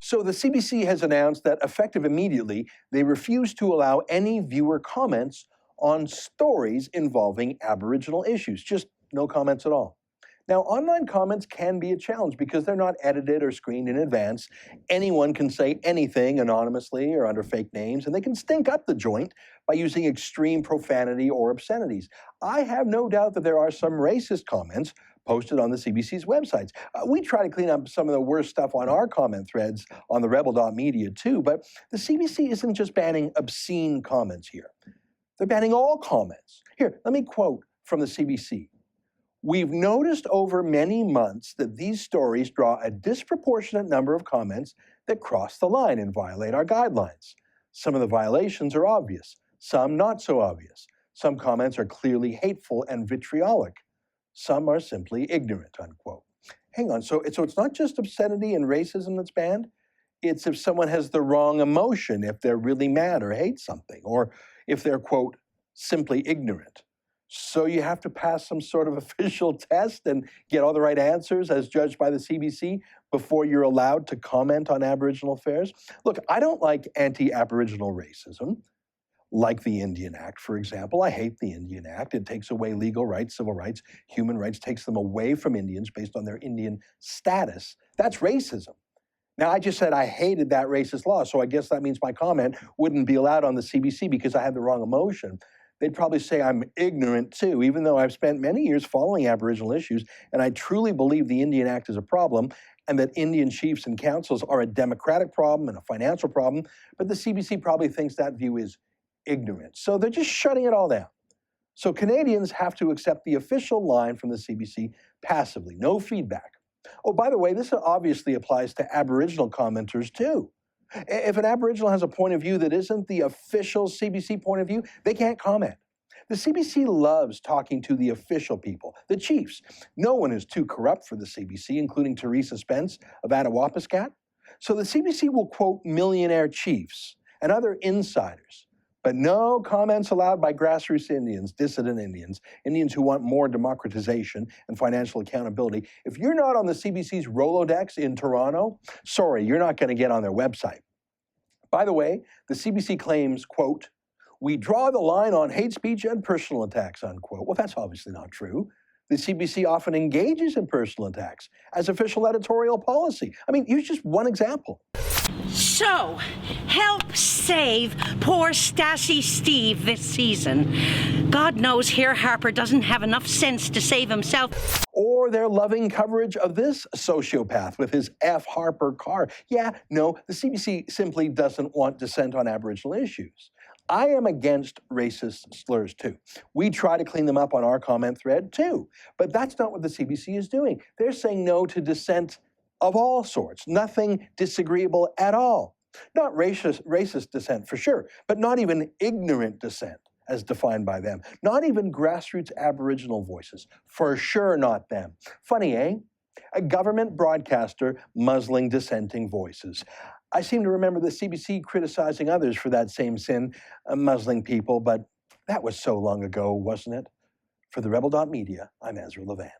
So the CBC has announced that effective immediately, they refuse to allow any viewer comments on stories involving Aboriginal issues. Just no comments at all. Now, online comments can be a challenge because they're not edited or screened in advance. Anyone can say anything anonymously or under fake names, and they can stink up the joint by using extreme profanity or obscenities. I have no doubt that there are some racist comments posted on the CBC's websites. We try to clean up some of the worst stuff on our comment threads on TheRebel.Media too, but the CBC isn't just banning obscene comments here. They're banning all comments. Here, let me quote from the CBC. "We've noticed over many months that these stories draw a disproportionate number of comments that cross the line and violate our guidelines. Some of the violations are obvious, some not so obvious. Some comments are clearly hateful and vitriolic. Some are simply ignorant," unquote. Hang on, so it's not just obscenity and racism that's banned? It's if someone has the wrong emotion, if they're really mad or hate something, or if they're, quote, simply ignorant. So you have to pass some sort of official test and get all the right answers as judged by the CBC before you're allowed to comment on Aboriginal affairs? Look, I don't like anti-Aboriginal racism, like the Indian Act, for example. I hate the Indian Act. It takes away legal rights, civil rights, human rights, takes them away from Indians based on their Indian status. That's racism. Now, I just said I hated that racist law, so I guess that means my comment wouldn't be allowed on the CBC because I had the wrong emotion. They'd probably say I'm ignorant too, even though I've spent many years following Aboriginal issues, and I truly believe the Indian Act is a problem, and that Indian chiefs and councils are a democratic problem and a financial problem, but the CBC probably thinks that view is ignorant. So they're just shutting it all down. So Canadians have to accept the official line from the CBC passively, no feedback. Oh, by the way, this obviously applies to Aboriginal commenters too. If an Aboriginal has a point of view that isn't the official CBC point of view, they can't comment. The CBC loves talking to the official people, the chiefs. No one is too corrupt for the CBC, including Teresa Spence of Attawapiskat. So the CBC will quote millionaire chiefs and other insiders, but no comments allowed by grassroots Indians, dissident Indians, Indians who want more democratization and financial accountability. If you're not on the CBC's Rolodex in Toronto, sorry, you're not going to get on their website. By the way, the CBC claims, quote, "We draw the line on hate speech and personal attacks," unquote. Well, that's obviously not true. The CBC often engages in personal attacks as official editorial policy. I mean, use just one example. So, help save poor Stasi Steve this season. God knows here Harper doesn't have enough sense to save himself. Or their loving coverage of this sociopath with his F. Harper car. Yeah, no, the CBC simply doesn't want dissent on Aboriginal issues. I am against racist slurs too. We try to clean them up on our comment thread too. But that's not what the CBC is doing. They're saying no to dissent of all sorts, nothing disagreeable at all. Not racist dissent for sure, but not even ignorant dissent as defined by them. Not even grassroots Aboriginal voices, for sure not them. Funny, eh? A government broadcaster muzzling dissenting voices. I seem to remember the CBC criticizing others for that same sin, muzzling people, but that was so long ago, wasn't it? For TheRebel.Media, I'm Ezra Levant.